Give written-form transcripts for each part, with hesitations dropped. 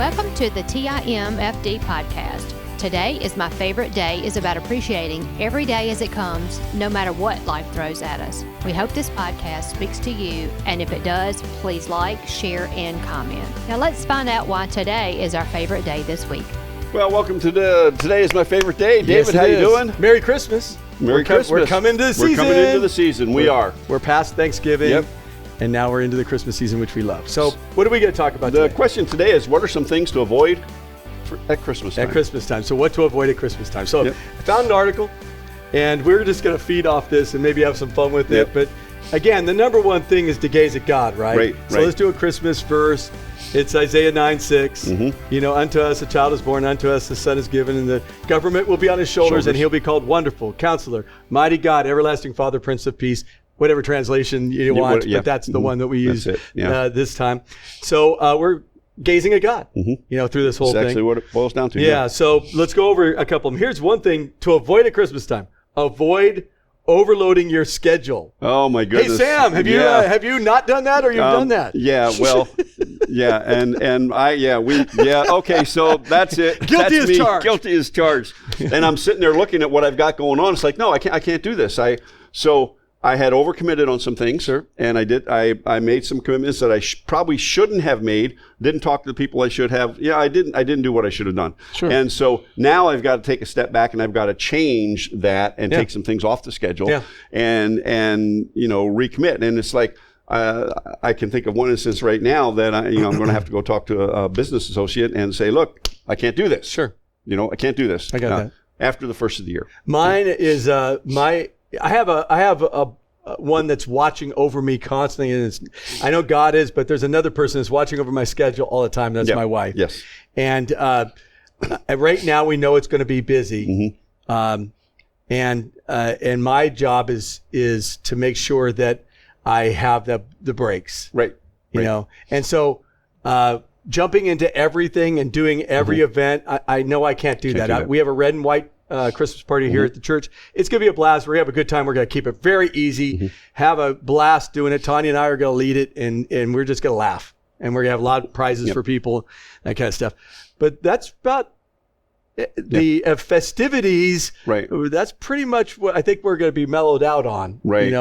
Welcome to the TIMFD podcast. Today is my favorite day is about appreciating every day as it comes, no matter what life throws at us. We hope this podcast speaks to you, and if it does, please like, share, and comment. Now let's find out why today is our favorite day this week. Well, welcome to Today is my favorite day. David, yes, how you doing? Merry Christmas. Merry Christmas. We're coming to the season. We're coming into the season. We are. We're past Thanksgiving. Yep. And now we're into the Christmas season, which we love. So what are we going to talk about today? The question today is, what are some things to avoid at Christmas time? At Christmas time. So what to avoid at Christmas time. So Yep. I found an article, and we're just going to feed off this and maybe have some fun with Yep. it. But again, the number one thing is to gaze at God, right? Right, So right. let's do a Christmas verse. It's Isaiah 9:6. Mm-hmm. You know, unto us a child is born, unto us a son is given, and the government will be on his shoulders, and he'll be called Wonderful, Counselor, Mighty God, Everlasting Father, Prince of Peace. Whatever translation you want, yeah. but that's the one that we use That's it. Yeah. this time. So we're gazing at God, you know, through this whole That's thing. actually what it boils down to. Yeah, so let's go over a couple of them. Here's one thing to avoid at Christmas time. Avoid overloading your schedule. Oh my goodness. Hey Sam, have you not done that, or you've done that? Yeah, well, yeah, okay, so that's it. Guilty That's as me. charged. Guilty as charged. And I'm sitting there looking at what I've got going on. It's like, no, I can't do this. So I had overcommitted on some things, Sure. and I made some commitments that I probably shouldn't have made. Didn't talk to the people I should have. Yeah, I didn't do what I should have done. Sure. And so now I've got to take a step back, and I've got to change that and take some things off the schedule, and recommit. And it's like I can think of one instance right now that I'm going to have to go talk to a business associate and say, look, I can't do this. Sure. I can't do this. I got that. After the first of the year. Mine is I have a one that's watching over me constantly, and I know God is, but there's another person that's watching over my schedule all the time. That's my wife. Yes. And right now we know it's going to be busy, and my job is to make sure that I have the breaks. Right. You know, and so jumping into everything and doing every event, I know I can't do that. We have a red and white Christmas party here at the church. It's going to be a blast. We're going to have a good time. We're going to keep it very easy, have a blast doing it. Tanya and I are going to lead it, and we're just going to laugh. And we're going to have a lot of prizes for people, that kind of stuff. But that's about the festivities. Right. That's pretty much what I think we're going to be mellowed out on. Right.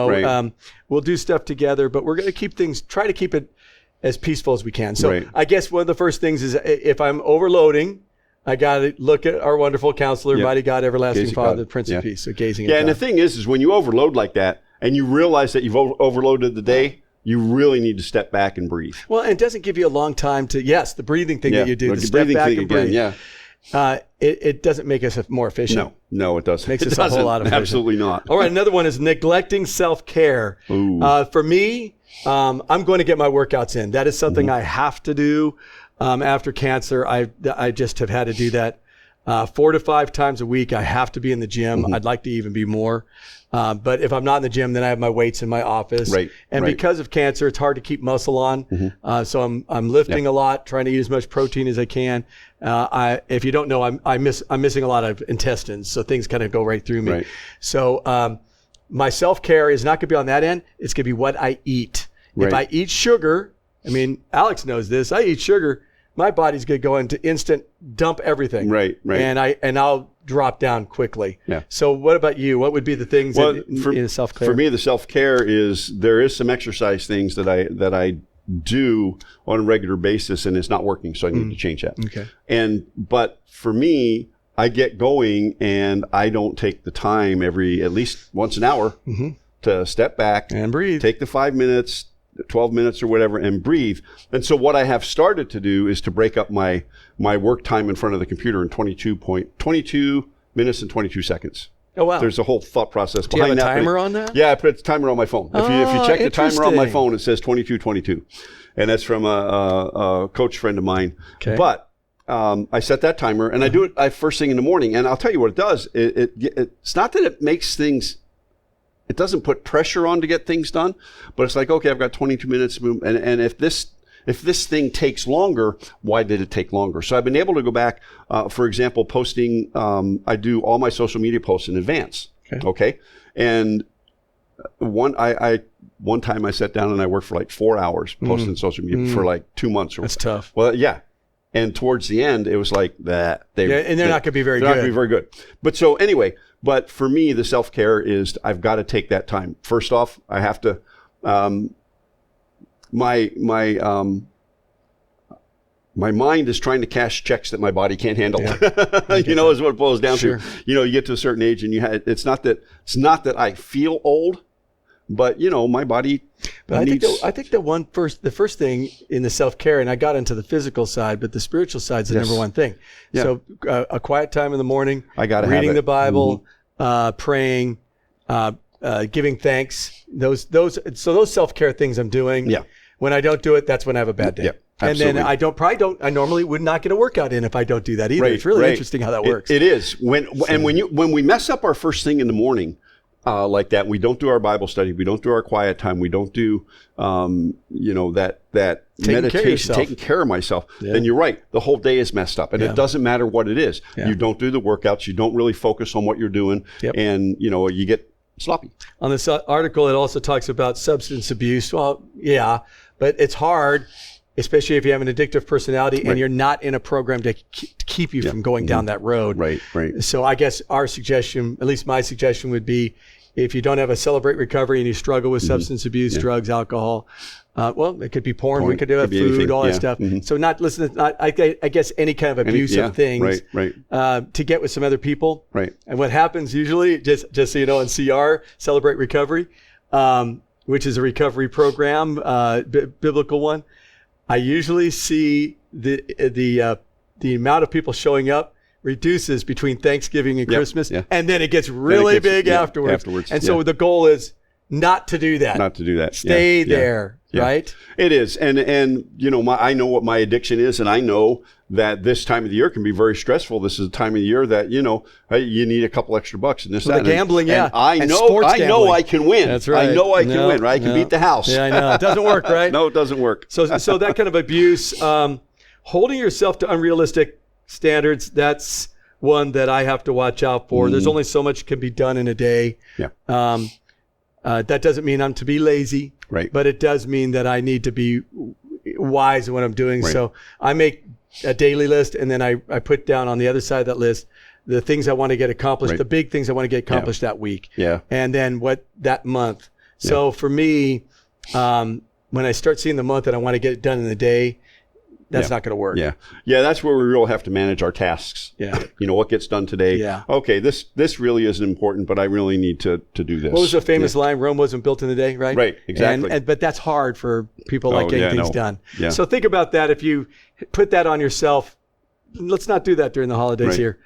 We'll do stuff together, but we're going to try to keep it as peaceful as we can. So I guess one of the first things is if I'm overloading, I got to look at our wonderful Counselor, Mighty God, Everlasting Father, Prince of Peace. So gazing at God. And the thing is when you overload like that and you realize that you've overloaded the day, you really need to step back and breathe. Well, and it doesn't give you a long time to, the breathing thing that you do, to step back and breathe. It doesn't make us more efficient. No, it doesn't. Makes us a whole lot of efficient. Absolutely not. All right, another one is neglecting self-care. For me, I'm going to get my workouts in. That is something I have to do. After cancer, I just have had to do that 4 to 5 times a week. I have to be in the gym. I'd like to even be more. But if I'm not in the gym, then I have my weights in my office. And because of cancer, it's hard to keep muscle on. So I'm lifting a lot, trying to eat as much protein as I can. If you don't know, I'm missing a lot of intestines, so things kind of go right through me. So my self-care is not going to be on that end. It's going to be what I eat. If I eat sugar, I mean, Alex knows this. I eat sugar. My body's going to go into instant dump everything. And I'll drop down quickly. So what about you? What would be the things in self-care? For me, the self-care is there is some exercise things that I do on a regular basis, and it's not working, so I need to change that. But for me, I get going and I don't take the time at least once an hour to step back and breathe. Take the 5 minutes, 12 minutes or whatever, and breathe. And so what I have started to do is to break up my work time in front of the computer in 22 minutes and 22 seconds. Oh, wow. There's a whole thought process behind that. Do you have a timer on that? Yeah, I put a timer on my phone. If you check the timer on my phone, it says 22:22. And that's from a coach friend of mine. But I set that timer, and I do it first thing in the morning. And I'll tell you what it does. It's not that it makes things... It doesn't put pressure on to get things done, but it's like, okay, I've got 22 minutes to move. And if this thing takes longer, why did it take longer? So I've been able to go back, for example, posting, I do all my social media posts in advance. Okay. And one time I sat down and I worked for like 4 hours posting social media for like 2 months. That's tough. Well, yeah. And towards the end, it was like that. And they're not going to be very good. They're not going to be very good. But so anyway, but for me, the self-care is I've got to take that time. First off, I have to, my mind is trying to cash checks that my body can't handle. Yeah. Is what it boils down to. You get to a certain age and it's not that I feel old, but my body needs. I think the first thing in the self-care, and I got into the physical side, but the spiritual side is the number one thing. Yeah. So a quiet time in the morning, I got reading the Bible, praying, giving thanks. Those self-care things I'm doing. Yeah. When I don't do it, that's when I have a bad day. Yeah. Absolutely. And then I normally would not get a workout in if I don't do that either. Right, it's really interesting how that works. It is. When we mess up our first thing in the morning, like that, we don't do our Bible study, we don't do our quiet time, we don't do, that meditation, taking care of myself, then you're right. The whole day is messed up, and it doesn't matter what it is. Yeah. You don't do the workouts, you don't really focus on what you're doing, and you get sloppy. On this article, it also talks about substance abuse. Well, yeah, but it's hard, especially if you have an addictive personality and you're not in a program to keep you from going down that road. Right. So I guess our suggestion, at least my suggestion, would be if you don't have a Celebrate Recovery and you struggle with substance abuse, drugs, alcohol, it could be porn, we could do food, anything. All that stuff. Mm-hmm. So not listen to, I guess, any kind of abusive things to get with some other people. Right. And what happens usually, just so you know, in CR, Celebrate Recovery, which is a recovery program, biblical one, I usually see the amount of people showing up reduces between Thanksgiving and Christmas, and then it gets really big afterwards. And so the goal is not to do that. Stay there, right? It is. And I know what my addiction is, and I know that this time of the year can be very stressful. This is a time of the year that, you need a couple extra bucks and this, that. The gambling, and I know I can win. That's right. I know I can win, right? I can beat the house. Yeah, I know. It doesn't work, right? No, it doesn't work. So that kind of abuse, holding yourself to unrealistic standards, that's one that I have to watch out for. There's only so much can be done in a day. Yeah. That doesn't mean I'm to be lazy, right? But it does mean that I need to be wise in what I'm doing. Right. So I make a daily list, and then I put down on the other side of that list the things I want to get accomplished, the big things I want to get accomplished that week, and then that month. So for me, when I start seeing the month that I want to get it done in the day, that's not going to work. Yeah, that's where we really have to manage our tasks. Yeah. What gets done today. Yeah. Okay, this really isn't important, but I really need to do this. What was the famous line? Rome wasn't built in a day, right? Right, exactly. But that's hard for people getting things done. Yeah. So think about that. If you put that on yourself, let's not do that during the holidays here.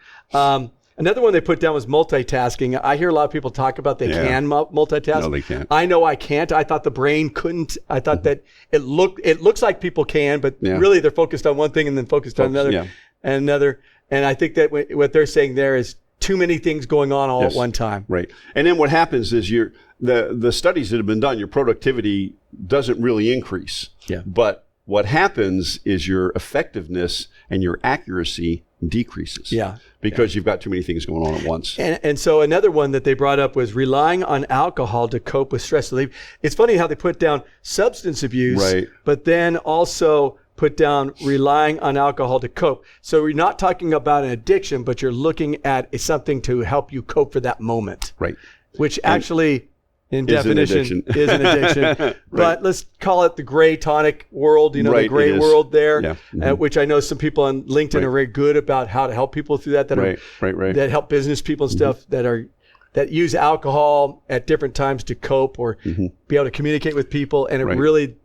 Another one they put down was multitasking. I hear a lot of people talk about they can multitask. No, they can't. I know I can't. I thought the brain couldn't. I thought that it looks like people can, but really they're focused on one thing and then focused on another and another. And I think that what they're saying there is too many things going on all at one time. Right. And then what happens is the studies that have been done, your productivity doesn't really increase. Yeah. But what happens is your effectiveness and your accuracy decreases. Yeah. Because you've got too many things going on at once. And so another one that they brought up was relying on alcohol to cope with stress. So it's funny how they put down substance abuse, but then also put down relying on alcohol to cope. So we're not talking about an addiction, but you're looking at something to help you cope for that moment. Right. Which actually, in definition, is an addiction. But let's call it the gray tonic world, the gray world there, which I know some people on LinkedIn are very good about how to help people through that, that help business people and stuff that use alcohol at different times to cope or be able to communicate with people, and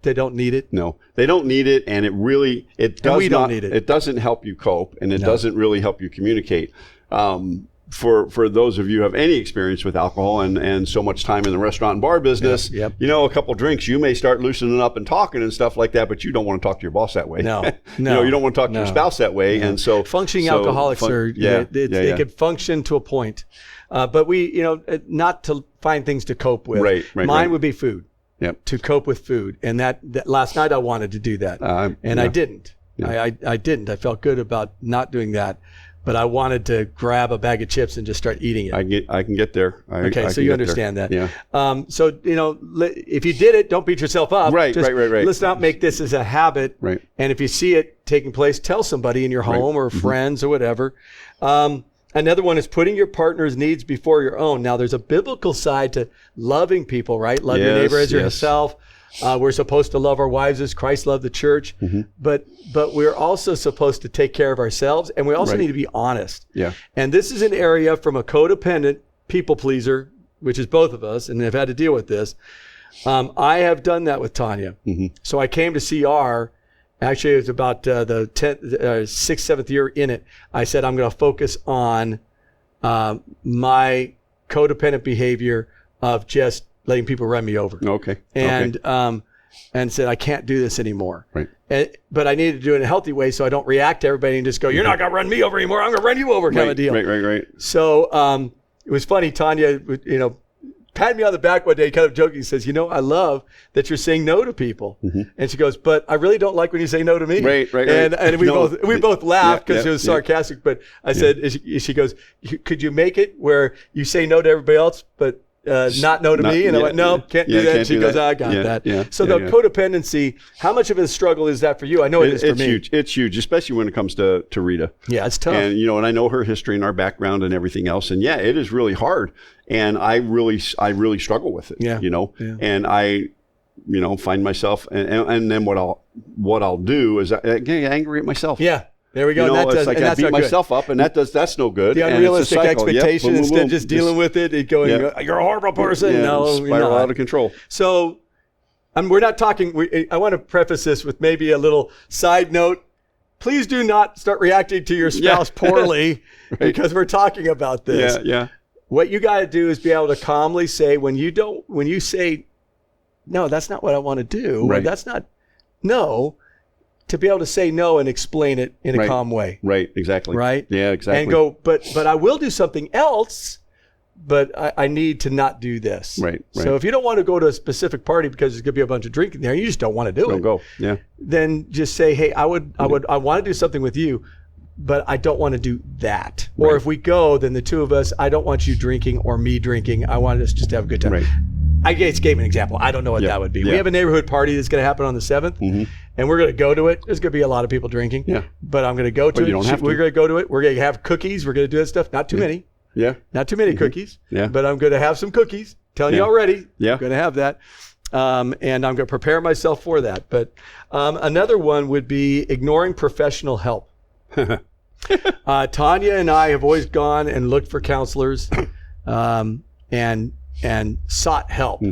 they don't need it. No, they don't need it, and we don't need it. It doesn't help you cope, and it doesn't really help you communicate. For those of you who have any experience with alcohol and so much time in the restaurant and bar business, a couple drinks, you may start loosening up and talking and stuff like that, but you don't want to talk to your boss that way. No. You don't want to talk to your spouse that way. And so functioning alcoholics they could function to a point, but we, not to find things to cope with. Mine would be food. Yep. To cope with food. And that last night I wanted to do that. I didn't. I didn't. I felt good about not doing that. but I wanted to grab a bag of chips and just start eating it. I can get there. So you understand that. Yeah. So, if you did it, don't beat yourself up. Right. Let's not make this as a habit. Right. And if you see it taking place, tell somebody in your home or friends or whatever. Another one is putting your partner's needs before your own. Now, there's a biblical side to loving people, right? Love your neighbor as yourself. We're supposed to love our wives as Christ loved the church, but we're also supposed to take care of ourselves, and we also need to be honest. Yeah. And this is an area from a codependent people pleaser, which is both of us, and have had to deal with this. I have done that with Tanya. So I came to CR. Actually, it was about the 6th, 7th year in it. I said, I'm going to focus on my codependent behavior of just letting people run me over. Okay. And said, I can't do this anymore. Right. But I need to do it in a healthy way so I don't react to everybody and just go, you're not going to run me over anymore. I'm going to run you over kind of deal. Right. So it was funny. Tanya, patted me on the back one day, kind of joking, says, I love that you're saying no to people. And she goes, but I really don't like when you say no to me. Right. And we both laughed because it was sarcastic. But I said, she goes, could you make it where you say no to everybody else, but not no to me? And I went, no, can't do that. And she goes, I got that. So the codependency, how much of a struggle is that for you? I know it is for me. Huge. It's huge, especially when it comes to Rita. Yeah, it's tough. And, and I know her history and our background and everything else. And it is really hard. And I really struggle with it, and I, find myself, and then what I'll do is I get angry at myself. Yeah. There we go. It's like I beat myself up, and that's no good. The unrealistic expectation, instead of just dealing with it, going, you're a horrible person. No, spiral out of control. So, we're not talking. I want to preface this with maybe a little side note. Please do not start reacting to your spouse poorly, because we're talking about this. Yeah. What you got to do is be able to calmly say when you say, no, that's not what I want to do. Or that's not, no. To be able to say no and explain it in a calm way. Right, exactly. Right? Yeah, exactly. And go, but I will do something else, but I need to not do this. Right. So if you don't want to go to a specific party because there's going to be a bunch of drinking there, and you just don't want to do it. Don't go, yeah. Then just say, hey, I want to do something with you, but I don't want to do that. Or if we go, then the two of us, I don't want you drinking or me drinking. I want us just to have a good time. Right. I just gave an example. I don't know what that would be. We have a neighborhood party that's going to happen on the 7th, and we're going to go to it. There's going to be a lot of people drinking, but I'm going to go to it. You don't have to. We're going to go to it. We're going to have cookies. We're going to do that stuff. Not too many. Yeah. Not too many cookies. Yeah. But I'm going to have some cookies. Telling you already. Yeah. I'm going to have that. And I'm going to prepare myself for that. But another one would be ignoring professional help. Tanya and I have always gone and looked for counselors and sought help.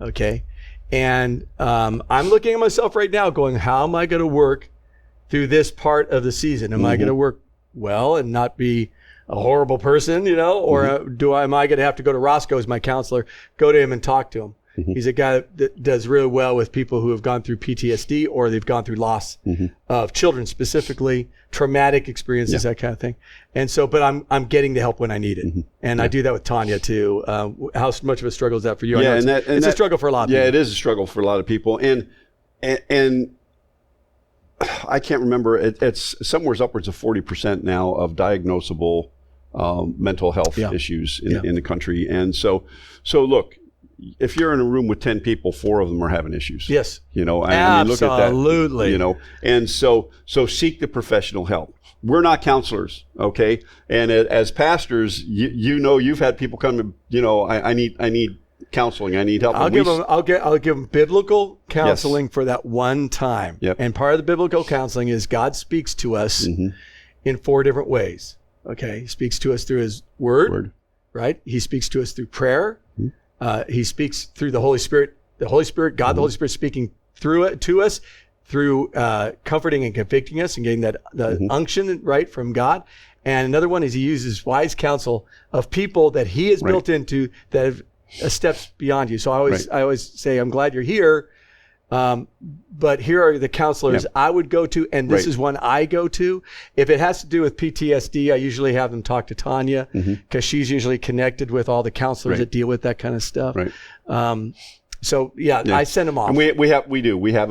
Okay. And I'm looking at myself right now going, how am I going to work through this part of the season? Am I going to work well and not be a horrible person, or am I going to have to go to Roscoe as my counselor, go to him and talk to him? He's a guy that does really well with people who have gone through PTSD or they've gone through loss of children, specifically traumatic experiences, that kind of thing. And so, but I'm getting the help when I need it. And I do that with Tanya too. How much of a struggle is that for you? Yeah, it's a struggle for a lot of people. Yeah, it is a struggle for a lot of people. And I can't remember, it's somewhere upwards of 40% now of diagnosable mental health issues in the country. And so look, if you're in a room with 10 people, 4 of them are having issues. Yes. I mean, look at that. Absolutely. And so seek the professional help. We're not counselors, okay? And as pastors, you've had people come to, I need counseling. I need help. I'll give them biblical counseling for that one time. Yep. And part of the biblical counseling is God speaks to us in 4 different ways. Okay. He speaks to us through his word. Right? He speaks to us through prayer. He speaks through the Holy Spirit. The Holy Spirit, God, the Holy Spirit speaking through it to us, through comforting and convicting us and getting that unction right from God. And another one is he uses wise counsel of people that he has built into that have steps beyond you. So I always say, I'm glad you're here. But here are the counselors I would go to, and this is one I go to. If it has to do with PTSD, I usually have them talk to Tanya because she's usually connected with all the counselors that deal with that kind of stuff. Right. So I send them off. And we have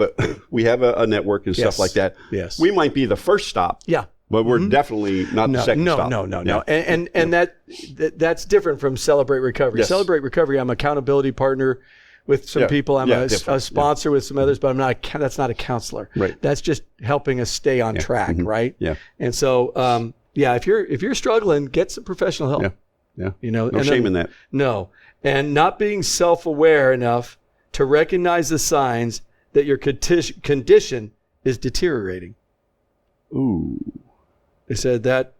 a network and stuff like that. Yes. We might be the first stop. Yeah. But we're definitely not the second stop. No. And that's different from Celebrate Recovery. Yes. Celebrate Recovery, I'm an accountability partner with some people. I'm a sponsor with some others, but that's not a counselor. Right. That's just helping us stay on track, right? Yeah. And so, if you're struggling, get some professional help. Yeah. No shame in that. No. And not being self-aware enough to recognize the signs that your condition is deteriorating. Ooh. They said that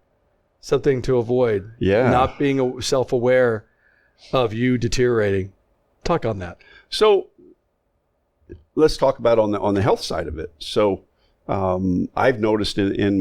something to avoid. Yeah. Not being self-aware of you deteriorating. Talk on that. So let's talk about on the health side of it. So I've noticed in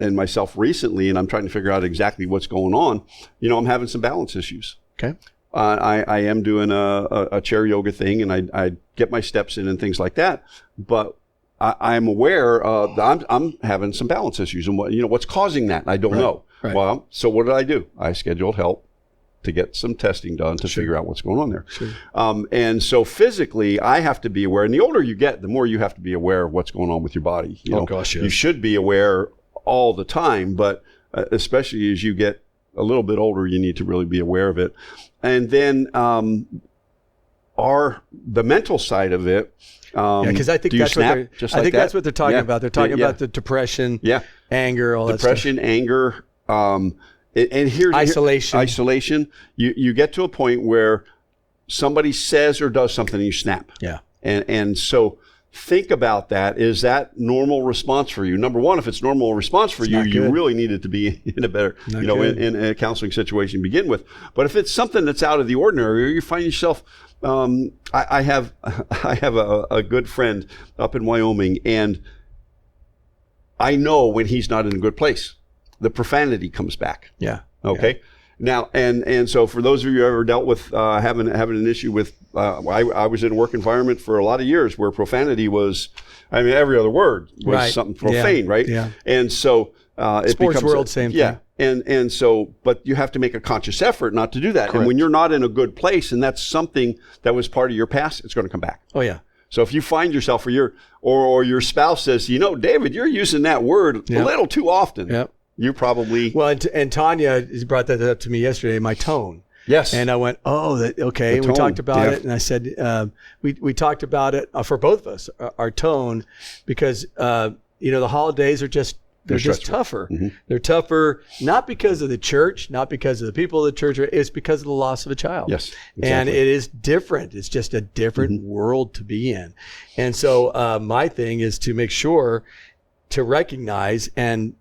myself recently, and I'm trying to figure out exactly what's going on. I'm having some balance issues. Okay. I am doing a chair yoga thing, and I get my steps in and things like that. But I'm aware that I'm having some balance issues, and what's causing that? I don't know. Right. Well, so what did I do? I scheduled help to get some testing done to figure out what's going on there. Sure. And so physically, I have to be aware. And the older you get, the more you have to be aware of what's going on with your body. You should be aware all the time, but especially as you get a little bit older, you need to really be aware of it. And then the mental side of it. Because I think that's what they're talking about. They're talking about the depression, anger, all depression, that stuff. anger, and here's isolation. You get to a point where somebody says or does something and you snap. Yeah. And so think about that. Is that normal response for you? Number one, if it's normal response for you, you really need it to be in a better, in a counseling situation to begin with. But if it's something that's out of the ordinary, or you find yourself, I have a good friend up in Wyoming, and I know when he's not in a good place. The profanity comes back. Yeah. Okay. Yeah. Now, and so for those of you who ever dealt with having an issue with, I was in a work environment for a lot of years where profanity was, every other word was something profane, right? Yeah. And so it Sports becomes world, same thing. Yeah. And so, but you have to make a conscious effort not to do that. Correct. And when you're not in a good place, and that's something that was part of your past, it's going to come back. Oh yeah. So if you find yourself or your spouse says, David, you're using that word a little too often. Yep. You probably... Well, and Tanya brought that up to me yesterday, my tone. Yes. And I went, okay. And we talked about it. And I said, we talked about it for both of us, our tone, because, the holidays are they're just tougher. Mm-hmm. They're tougher, not because of the church, not because of the people of the church. It's because of the loss of a child. Yes. Exactly. And it is different. It's just a different world to be in. And so my thing is to make sure to recognize and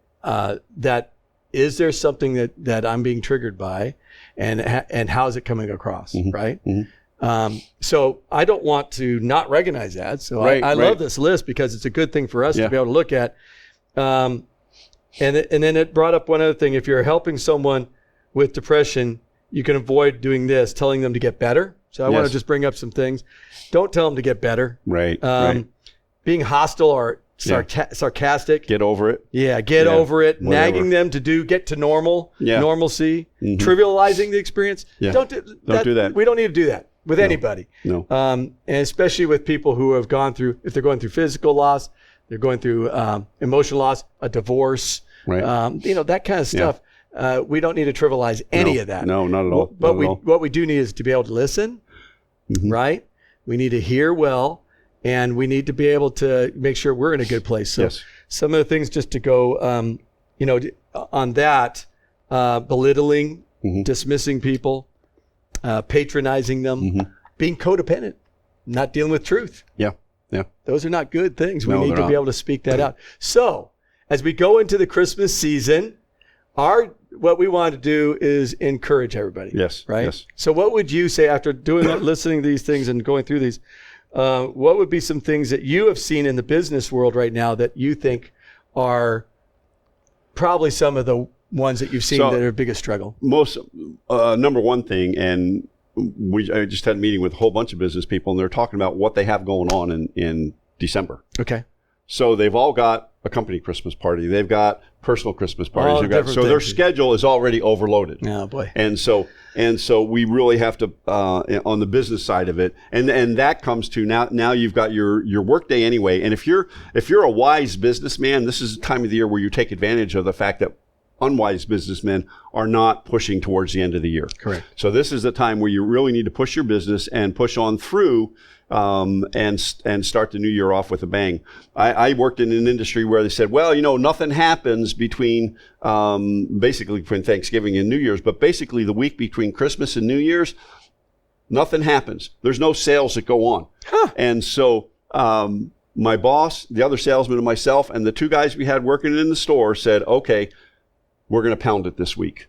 that is there something that I'm being triggered by, and how is it coming across, right? Mm-hmm. So I don't want to not recognize that. So I love this list because it's a good thing for us to be able to look at. And then it brought up one other thing. If you're helping someone with depression, you can avoid doing this, telling them to get better. So I want to just bring up some things. Don't tell them to get better. Right. Being hostile or sarcastic. Get over it. Yeah, get over it. Whatever. Nagging them to get to normalcy. Mm-hmm. Trivializing the experience. Yeah. Don't do that. We don't need to do that with anybody. No. And especially with people who have gone through, if they're going through physical loss, they're going through emotional loss, a divorce, right. That kind of stuff. We don't need to trivialize any of that. No, not at all. But what we do need is to be able to listen, right? We need to hear well. And we need to be able to make sure we're in a good place. So some of the things just to go, on that, belittling, dismissing people, patronizing them, being codependent, not dealing with truth. Yeah. Those are not good things. We need to be able to speak that out. So as we go into the Christmas season, what we want to do is encourage everybody. Yes. Right. Yes. So what would you say after listening to these things and going through these? What would be some things that you have seen in the business world right now that you think are probably some of the ones that you've seen that are biggest struggle? Most number one thing, and I just had a meeting with a whole bunch of business people, and they're talking about what they have going on in December. Okay. So they've all got a company Christmas party. They've got personal Christmas parties. So their things. Schedule is already overloaded. Oh boy. And so we really have to on the business side of it, and that comes to now you've got your work day anyway. And if you're a wise businessman, this is the time of the year where you take advantage of the fact that unwise businessmen are not pushing towards the end of the year. Correct. So this is the time where you really need to push your business and push on through and start the new year off with a bang. I worked in an industry where they said, well, nothing happens between basically between Thanksgiving and New Year's, but basically the week between Christmas and New Year's, nothing happens. There's no sales that go on. Huh. And so my boss, the other salesman, and myself, and the two guys we had working in the store said, okay, we're going to pound it this week.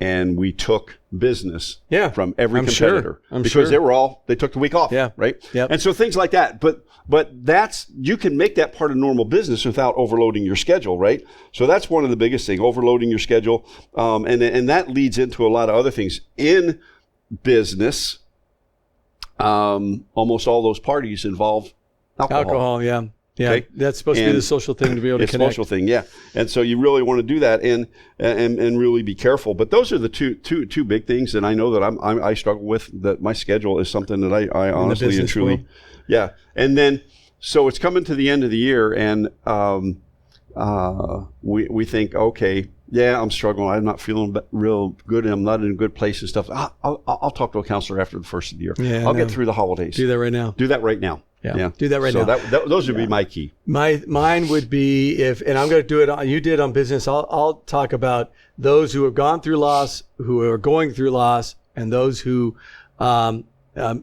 And we took business from every competitor because they took the week off, right? Yep. And so things like that. But you can make that part of normal business without overloading your schedule, right? So that's one of the biggest things, overloading your schedule. And that leads into a lot of other things. In business, almost all those parties involve alcohol. Yeah. Yeah, okay? That's supposed to be the social thing to be able to connect. It's a social thing, yeah. And so you really want to do that and really be careful. But those are the two big things. And I know that I struggle with that. My schedule is something that I honestly and truly, world. Yeah. And then so it's coming to the end of the year, and we think, okay, yeah, I'm struggling. I'm not feeling real good, and I'm not in a good place and stuff. I'll talk to a counselor after the first of the year. Yeah, I'll get through the holidays. Do that right now. Do that right now. Yeah. Do that right now. So those would be my key. Mine would be and I'm going to do it. You did on business. I'll talk about those who have gone through loss, who are going through loss, and those who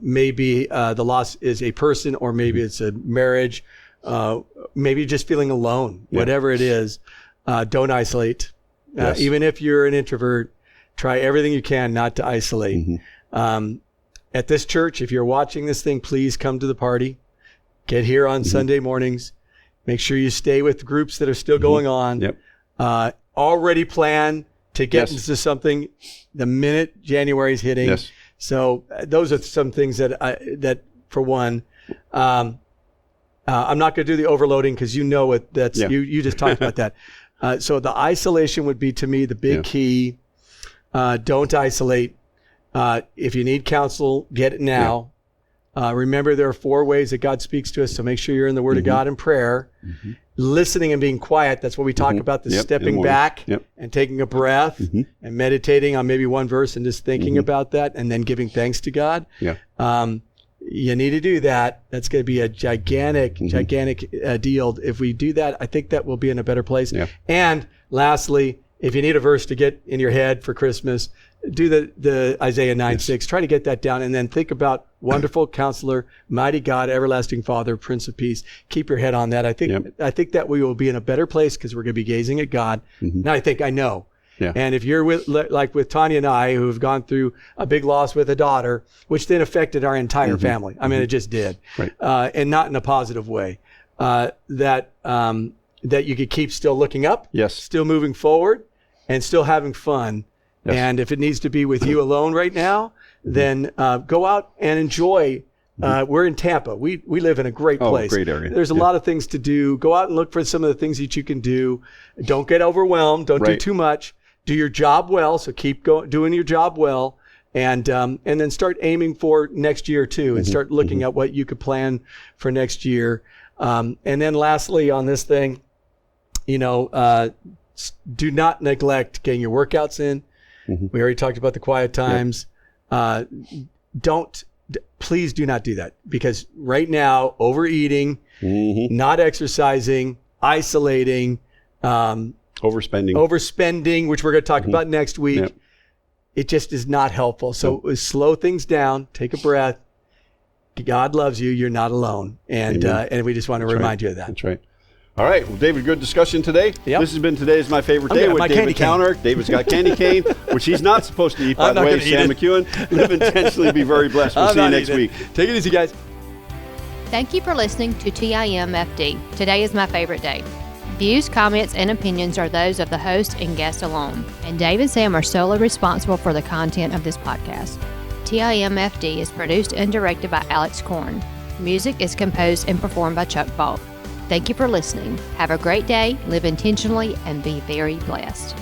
maybe the loss is a person, or maybe it's a marriage, maybe just feeling alone. Whatever it is, don't isolate. Yes. Even if you're an introvert, try everything you can not to isolate. Mm-hmm. At this church, if you're watching this thing, please come to the party. Get here on Sunday mornings. Make sure you stay with groups that are still going on. Yep. Already plan to get into something the minute January is hitting. Yes. So those are some things that for one, I'm not going to do the overloading because you just talked about that. So the isolation would be, to me, the big key. Don't isolate. If you need counsel, get it now. Remember, there are 4 ways that God speaks to us, so make sure you're in the Word of God and prayer. Mm-hmm. Listening and being quiet, that's what we talk about, the stepping back and taking a breath and meditating on maybe one verse and just thinking about that, and then giving thanks to God. Yeah. You need to do that. That's going to be a gigantic deal. If we do that, I think that we'll be in a better place. Yeah. And lastly, if you need a verse to get in your head for Christmas, do the Isaiah 9:6. Try to get that down, and then think about wonderful Counselor, mighty God, everlasting Father, Prince of Peace. Keep your head on that. I think that we will be in a better place because we're going to be gazing at God. Mm-hmm. Now I know. Yeah. And if you're with Tanya and I, who have gone through a big loss with a daughter, which then affected our entire family. I mean, it just did, right. And not in a positive way. That you could keep still looking up, still moving forward, and still having fun. Yes. And if it needs to be with you alone right now, then go out and enjoy. We're in Tampa. We live in a great place. Great area. There's a lot of things to do. Go out and look for some of the things that you can do. Don't get overwhelmed. Don't do too much. Do your job well. So keep doing your job well, and then start aiming for next year too, and start looking at what you could plan for next year. And then lastly on this thing, do not neglect getting your workouts in. We already talked about the quiet times. Please do not do that, because right now, overeating, not exercising, isolating, overspending, which we're going to talk about next week, it just is not helpful. So slow things down, take a breath. God loves you. You're not alone. And we just want to remind you of that. That's right. All right. Well, David, good discussion today. Yep. This has been Today's My Favorite Day with David Counter. David's got candy cane, which he's not supposed to eat, by the way, Sam McKeown. Live intentionally, be very blessed. We'll see you next week. Take it easy, guys. Thank you for listening to TIMFD. Today is My Favorite Day. Views, comments, and opinions are those of the host and guest alone, and Dave and Sam are solely responsible for the content of this podcast. TIMFD is produced and directed by Alex Korn. Music is composed and performed by Chuck Falk. Thank you for listening. Have a great day, live intentionally, and be very blessed.